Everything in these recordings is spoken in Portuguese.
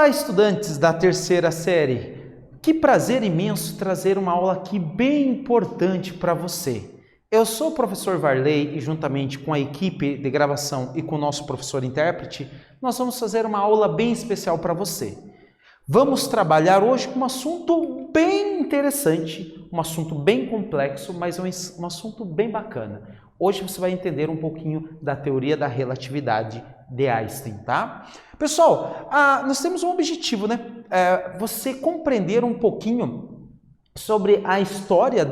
Olá, estudantes da terceira série! Que prazer imenso trazer uma aula aqui bem importante para você. Eu sou o professor Varley e juntamente com a equipe de gravação e com o nosso professor intérprete, nós vamos fazer uma aula bem especial para você. Vamos trabalhar hoje com um assunto bem interessante, um assunto bem complexo, mas um assunto bem bacana. Hoje você vai entender um pouquinho da teoria da relatividade de Einstein, tá? Pessoal, nós temos um objetivo, né? Você compreender um pouquinho sobre a história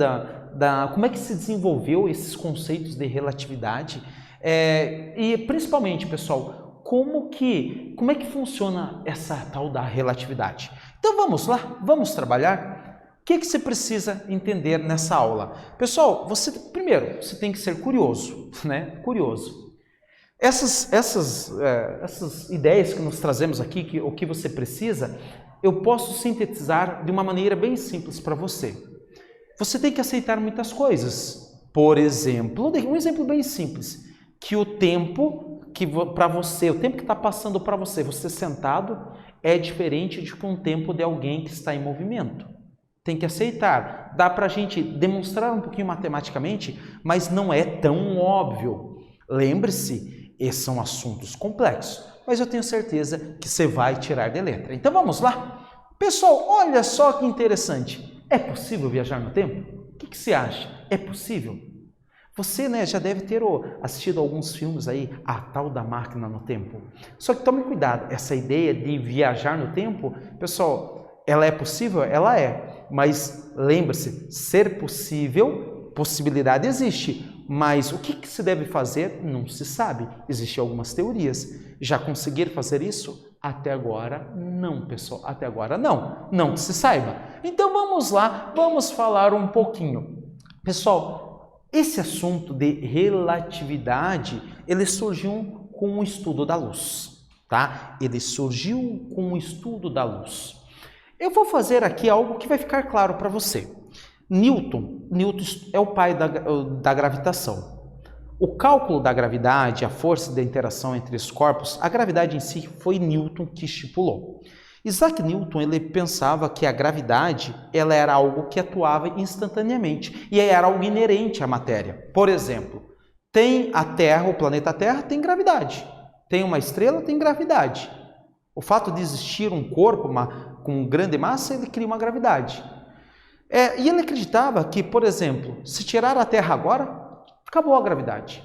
como é que se desenvolveu esses conceitos de relatividade e principalmente, pessoal, como é que funciona essa tal da relatividade. Então vamos lá, vamos trabalhar. O que você precisa entender nessa aula? Pessoal, primeiro, você tem que ser curioso, né? Curioso. Essas ideias que nós trazemos aqui, o que você precisa, eu posso sintetizar de uma maneira bem simples para você. Você tem que aceitar muitas coisas. Por exemplo, um exemplo bem simples, que o tempo que está passando para você, você sentado, é diferente de um tempo de alguém que está em movimento. Tem que aceitar. Dá para a gente demonstrar um pouquinho matematicamente, mas não é tão óbvio. Lembre-se, esses são assuntos complexos, mas eu tenho certeza que você vai tirar de letra. Então vamos lá? Pessoal, olha só que interessante. É possível viajar no tempo? O que você acha? É possível? Você, já deve ter assistido alguns filmes aí, a tal da máquina no tempo. Só que tome cuidado, essa ideia de viajar no tempo, pessoal, ela é possível? Ela é. Mas lembre-se, ser possível, possibilidade existe, mas o que se deve fazer não se sabe. Existem algumas teorias. Já conseguir fazer isso? Até agora não, pessoal. Até agora não que se saiba. Então vamos lá, vamos falar um pouquinho. Pessoal, esse assunto de relatividade, ele surgiu com o estudo da luz, tá? Ele surgiu com o estudo da luz. Eu vou fazer aqui algo que vai ficar claro para você. Newton é o pai da gravitação. O cálculo da gravidade, a força da interação entre os corpos, a gravidade em si foi Newton que estipulou. Isaac Newton, ele pensava que a gravidade ela era algo que atuava instantaneamente e era algo inerente à matéria. Por exemplo, tem a Terra, o planeta Terra tem gravidade. Tem uma estrela, tem gravidade. O fato de existir um corpo com grande massa, ele cria uma gravidade. E ele acreditava que, por exemplo, se tirar a Terra agora, acabou a gravidade.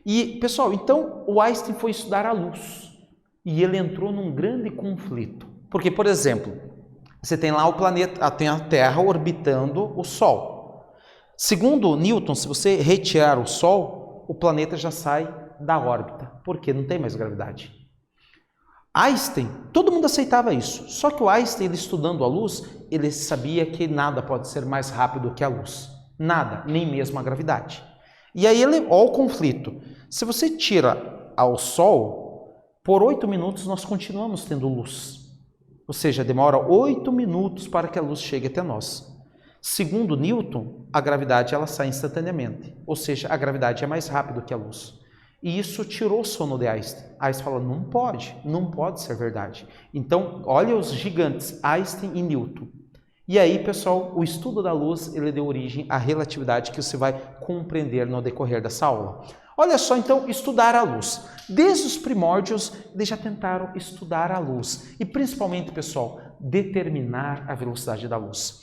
E, pessoal, então o Einstein foi estudar a luz e ele entrou num grande conflito. Porque, por exemplo, você tem lá o planeta, tem a Terra orbitando o Sol. Segundo Newton, se você retirar o Sol, o planeta já sai da órbita, porque não tem mais gravidade. Einstein, todo mundo aceitava isso, só que o Einstein, ele estudando a luz, ele sabia que nada pode ser mais rápido que a luz. Nada, nem mesmo a gravidade. E aí, olha o conflito. Se você tira ao Sol, por 8 minutos nós continuamos tendo luz. Ou seja, demora 8 minutos para que a luz chegue até nós. Segundo Newton, a gravidade ela sai instantaneamente. Ou seja, a gravidade é mais rápida que a luz. E isso tirou o sono de Einstein. Einstein falou, não pode ser verdade. Então, olha os gigantes, Einstein e Newton. E aí, pessoal, o estudo da luz, ele deu origem à relatividade que você vai compreender no decorrer dessa aula. Olha só, então, estudar a luz. Desde os primórdios, eles já tentaram estudar a luz. E principalmente, pessoal, determinar a velocidade da luz.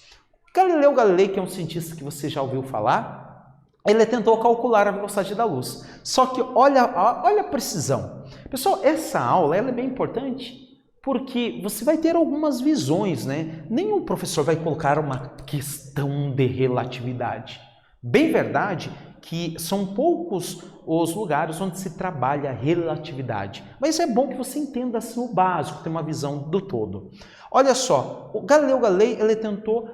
Galileu Galilei, que é um cientista que você já ouviu falar, ele tentou calcular a velocidade da luz. Só que olha a precisão. Pessoal, essa aula ela é bem importante porque você vai ter algumas visões, né? Nenhum professor vai colocar uma questão de relatividade. Bem verdade que são poucos os lugares onde se trabalha a relatividade. Mas é bom que você entenda assim, o básico, ter uma visão do todo. Olha só, o Galileu Galilei ele tentou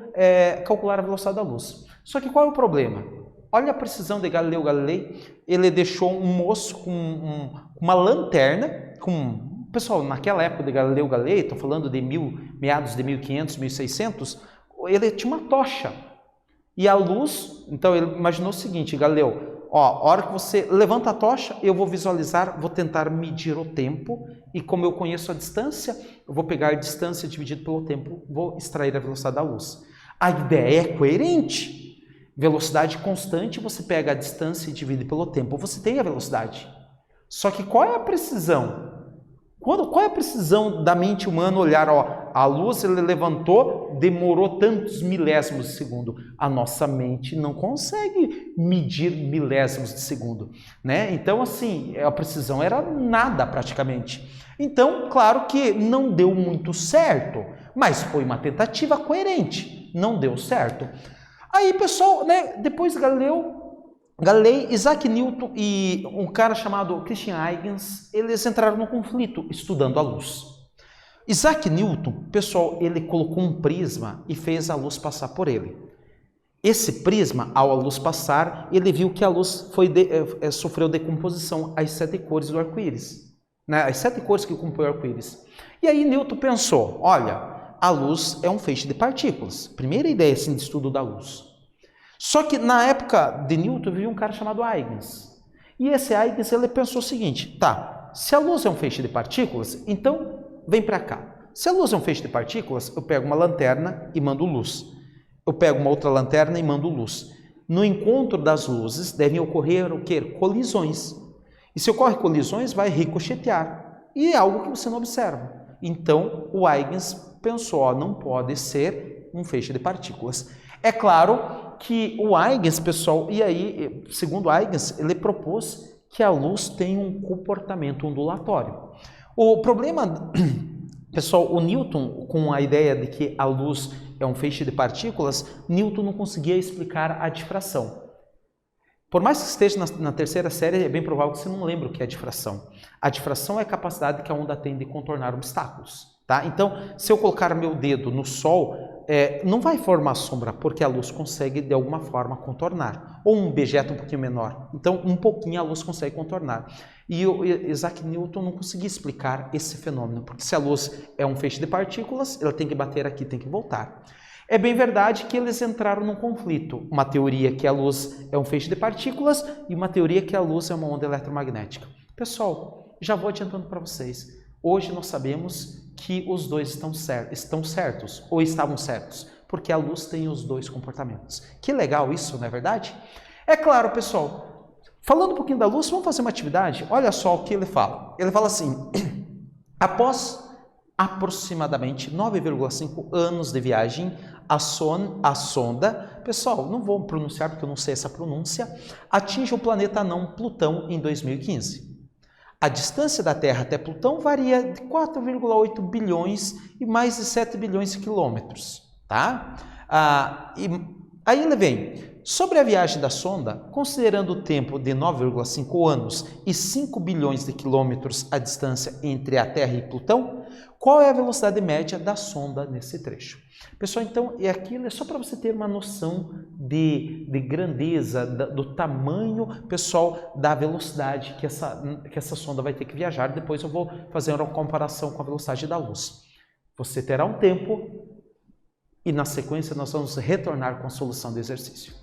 calcular a velocidade da luz. Só que qual é o problema? Olha a precisão de Galileu Galilei, ele deixou um moço com uma lanterna, pessoal, naquela época de Galileu Galilei, estou falando de meados de 1500, 1600, ele tinha uma tocha. E a luz, então ele imaginou o seguinte, Galileu, Ó, a hora que você levanta a tocha, eu vou visualizar, vou tentar medir o tempo, e como eu conheço a distância, eu vou pegar a distância dividido pelo tempo, vou extrair a velocidade da luz. A ideia é coerente. Velocidade constante, você pega a distância e divide pelo tempo, você tem a velocidade. Só que qual é a precisão? Qual é a precisão da mente humana olhar, ó, a luz ele levantou, demorou tantos milésimos de segundo. A nossa mente não consegue medir milésimos de segundo, né? Então, assim, a precisão era nada praticamente. Então, claro que não deu muito certo, mas foi uma tentativa coerente, não deu certo. Aí, pessoal, né, depois Galilei, Isaac Newton e um cara chamado Christian Huygens, eles entraram num conflito estudando a luz. Isaac Newton, pessoal, ele colocou um prisma e fez a luz passar por ele. Esse prisma, ao a luz passar, ele viu que a luz sofreu decomposição, as 7 cores do arco-íris, né? As 7 cores que compõem o arco-íris. E aí Newton pensou, olha, a luz é um feixe de partículas. Primeira ideia assim, de estudo da luz. Só que na época de Newton vivia um cara chamado Huygens. E esse Huygens ele pensou o seguinte, tá, se a luz é um feixe de partículas, então vem para cá. Se a luz é um feixe de partículas, eu pego uma lanterna e mando luz. Eu pego uma outra lanterna e mando luz. No encontro das luzes devem ocorrer o quê? Colisões. E se ocorre colisões, vai ricochetear. E é algo que você não observa. Então o Huygens pensou, ó, não pode ser um feixe de partículas. É claro que o Huygens, pessoal, e aí, segundo Huygens, ele propôs que a luz tem um comportamento ondulatório. O problema, pessoal, o Newton, com a ideia de que a luz é um feixe de partículas, Newton não conseguia explicar a difração. Por mais que esteja na terceira série, é bem provável que você não lembre o que é difração. A difração é a capacidade que a onda tem de contornar obstáculos. Tá? Então, se eu colocar meu dedo no Sol, não vai formar sombra, porque a luz consegue, de alguma forma, contornar. Ou um objeto um pouquinho menor. Então, um pouquinho a luz consegue contornar. E o Isaac Newton não conseguia explicar esse fenômeno, porque se a luz é um feixe de partículas, ela tem que bater aqui, tem que voltar. É bem verdade que eles entraram num conflito. Uma teoria que a luz é um feixe de partículas e uma teoria que a luz é uma onda eletromagnética. Pessoal, já vou adiantando para vocês. Hoje nós sabemos que os dois estão certos, ou estavam certos, porque a luz tem os dois comportamentos. Que legal isso, não é verdade? É claro, pessoal, falando um pouquinho da luz, vamos fazer uma atividade? Olha só o que ele fala. Ele fala assim, após aproximadamente 9,5 anos de viagem, a sonda, pessoal, não vou pronunciar porque eu não sei essa pronúncia, atinge o planeta anão Plutão em 2015. A distância da Terra até Plutão varia de 4,8 bilhões e mais de 7 bilhões de quilômetros. Tá? E aí ele vem, sobre a viagem da sonda, considerando o tempo de 9,5 anos e 5 bilhões de quilômetros a distância entre a Terra e Plutão, qual é a velocidade média da sonda nesse trecho? Pessoal, então, aquilo é só para você ter uma noção de grandeza, do tamanho, pessoal, da velocidade que essa sonda vai ter que viajar. Depois eu vou fazer uma comparação com a velocidade da luz. Você terá um tempo e, na sequência, nós vamos retornar com a solução do exercício.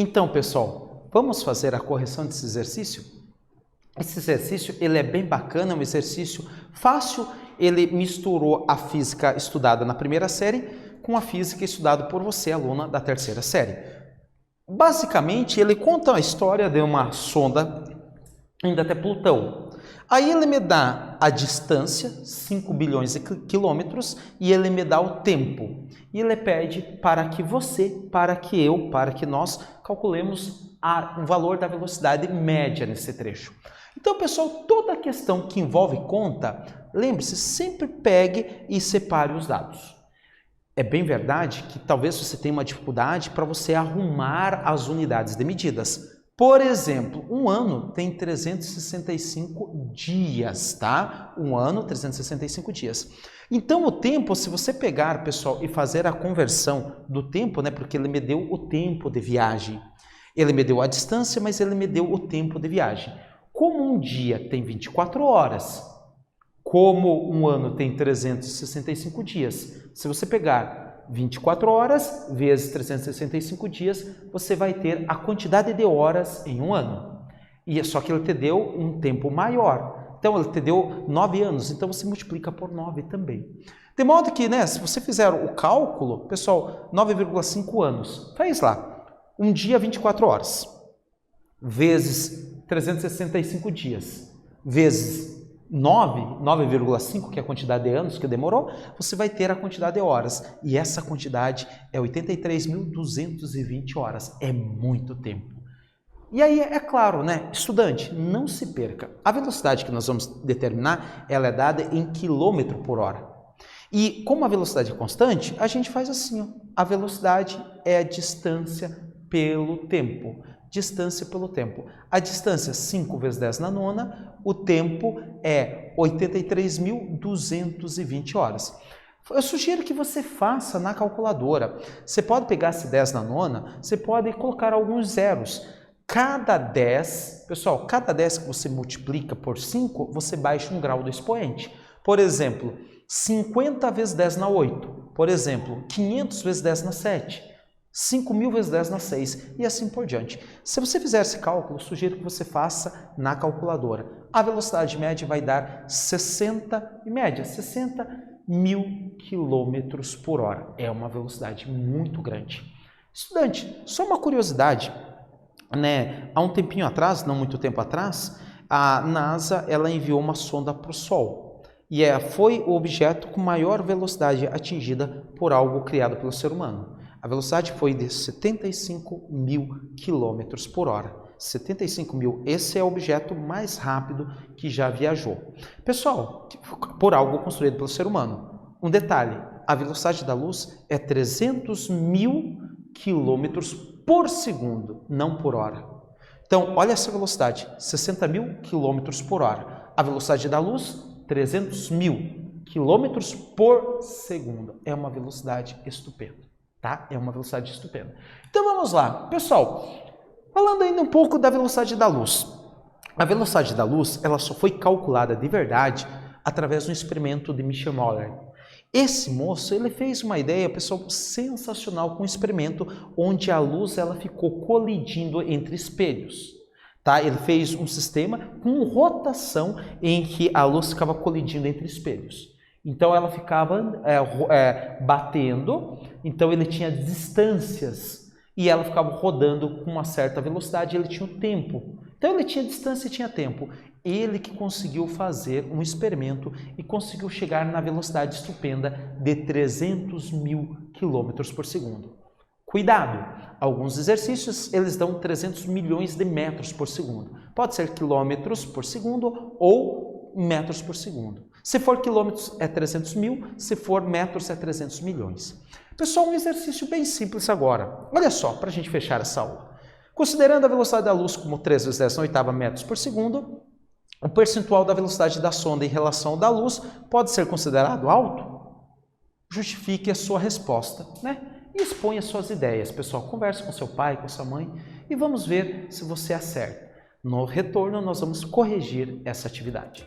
Então, pessoal, vamos fazer a correção desse exercício? Esse exercício ele é bem bacana, é um exercício fácil, ele misturou a física estudada na primeira série com a física estudada por você, aluna da terceira série. Basicamente, ele conta a história de uma sonda indo até Plutão. Aí ele me dá a distância, 5 bilhões de quilômetros, e ele me dá o tempo. E ele pede para que você, para que eu, para que nós calculemos o valor da velocidade média nesse trecho. Então, pessoal, toda questão que envolve conta, lembre-se, sempre pegue e separe os dados. É bem verdade que talvez você tenha uma dificuldade para você arrumar as unidades de medidas. Por exemplo, um ano tem 365 dias, tá? Um ano, 365 dias. Então, o tempo, se você pegar, pessoal, e fazer a conversão do tempo, né? Porque ele me deu o tempo de viagem. Ele me deu a distância, mas ele me deu o tempo de viagem. Como um dia tem 24 horas, como um ano tem 365 dias, se você pegar 24 horas vezes 365 dias, você vai ter a quantidade de horas em um ano. E só que ele te deu um tempo maior. Então, ele te deu 9 anos, então você multiplica por 9 também. De modo que, né, se você fizer o cálculo, pessoal, 9,5 anos, faz lá, um dia 24 horas, vezes 365 dias, vezes 9,5, que é a quantidade de anos que demorou, você vai ter a quantidade de horas. E essa quantidade é 83.220 horas. É muito tempo. E aí, é claro, né? Estudante, não se perca. A velocidade que nós vamos determinar, ela é dada em quilômetro por hora. E como a velocidade é constante, a gente faz assim, ó. A velocidade é a distância pelo tempo. Distância pelo tempo. A distância 5 vezes 10 na nona, o tempo é 83.220 horas. Eu sugiro que você faça na calculadora. Você pode pegar esse 10 na nona, você pode colocar alguns zeros. Cada 10, pessoal, cada 10 que você multiplica por 5, você baixa um grau do expoente. Por exemplo, 50 vezes 10 na 8. Por exemplo, 500 vezes 10 na 7. 5.000 vezes 10 na 6 e assim por diante. Se você fizer esse cálculo, sugiro que você faça na calculadora. A velocidade média vai dar 60 mil quilômetros por hora. É uma velocidade muito grande. Estudante, só uma curiosidade, né? Há um tempinho atrás, não muito tempo atrás, a NASA ela enviou uma sonda para o Sol. E foi o objeto com maior velocidade atingida por algo criado pelo ser humano. A velocidade foi de 75 mil quilômetros por hora. 75 mil, esse é o objeto mais rápido que já viajou. Pessoal, por algo construído pelo ser humano. Um detalhe, a velocidade da luz é 300 mil quilômetros por segundo, não por hora. Então, olha essa velocidade, 60 mil quilômetros por hora. A velocidade da luz, 300 mil quilômetros por segundo. É uma velocidade estupenda, tá? É uma velocidade estupenda. Então, vamos lá. Pessoal, falando ainda um pouco da velocidade da luz. A velocidade da luz, ela só foi calculada de verdade através do experimento de Michel-Morley. Esse moço, ele fez uma ideia, pessoal, sensacional com um experimento onde a luz ela ficou colidindo entre espelhos. Tá? Ele fez um sistema com rotação em que a luz ficava colidindo entre espelhos. Então ela ficava batendo, então ele tinha distâncias e ela ficava rodando com uma certa velocidade, ele tinha o tempo. Então ele tinha distância e tinha tempo. Ele que conseguiu fazer um experimento e conseguiu chegar na velocidade estupenda de 300 mil quilômetros por segundo. Cuidado! Alguns exercícios eles dão 300 milhões de metros por segundo. Pode ser quilômetros por segundo ou metros por segundo. Se for quilômetros é 300 mil, se for metros é 300 milhões. Pessoal, um exercício bem simples agora. Olha só, para a gente fechar essa aula. Considerando a velocidade da luz como 3 vezes 10 na oitava metros por segundo, o percentual da velocidade da sonda em relação ao da luz pode ser considerado alto? Justifique a sua resposta, né? E exponha suas ideias. Pessoal, converse com seu pai, com sua mãe e vamos ver se você acerta. No retorno, nós vamos corrigir essa atividade.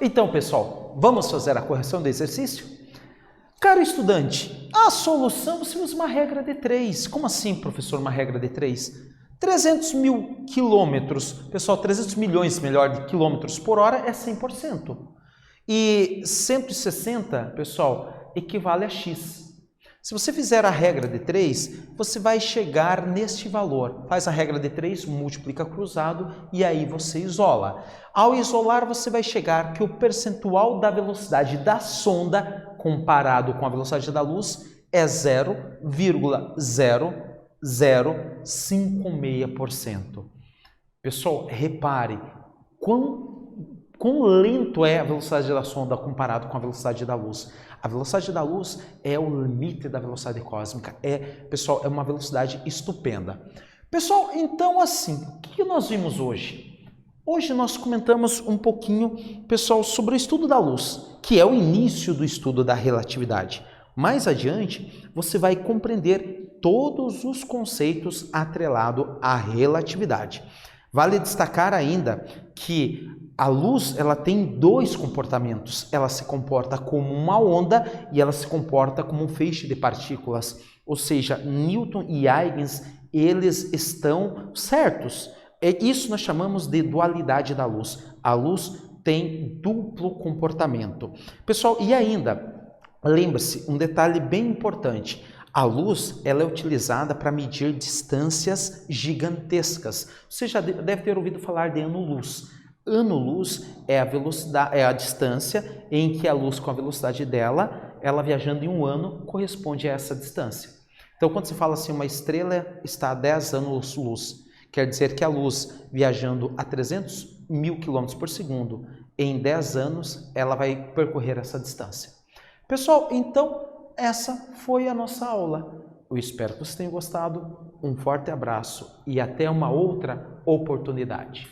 Então, pessoal, vamos fazer a correção do exercício? Caro estudante, a solução você usa uma regra de 3. Como assim, professor, uma regra de 3? 300 mil quilômetros, pessoal, 300 milhões, melhor, de quilômetros por hora é 100%. E 160, pessoal, equivale a x. Se você fizer a regra de 3, você vai chegar neste valor. Faz a regra de 3, multiplica cruzado e aí você isola. Ao isolar, você vai chegar que o percentual da velocidade da sonda comparado com a velocidade da luz é 0,0056%. Pessoal, repare quão lento é a velocidade da sonda comparado com a velocidade da luz. A velocidade da luz é o limite da velocidade cósmica. Pessoal, é uma velocidade estupenda. Pessoal, então assim, o que nós vimos hoje? Hoje nós comentamos um pouquinho, pessoal, sobre o estudo da luz, que é o início do estudo da relatividade. Mais adiante, você vai compreender todos os conceitos atrelados à relatividade. Vale destacar ainda que a luz ela tem dois comportamentos. Ela se comporta como uma onda e ela se comporta como um feixe de partículas. Ou seja, Newton e Huygens, eles estão certos. Isso nós chamamos de dualidade da luz. A luz tem duplo comportamento. Pessoal, e ainda, lembre-se, um detalhe bem importante. A luz ela é utilizada para medir distâncias gigantescas. Você já deve ter ouvido falar de ano-luz. Ano-luz é a velocidade, é a distância em que a luz, com a velocidade dela, ela viajando em um ano, corresponde a essa distância. Então, quando se fala assim, uma estrela está a 10 anos-luz, quer dizer que a luz, viajando a 300 mil quilômetros por segundo, em 10 anos, ela vai percorrer essa distância. Pessoal, então, essa foi a nossa aula. Eu espero que vocês tenham gostado. Um forte abraço e até uma outra oportunidade.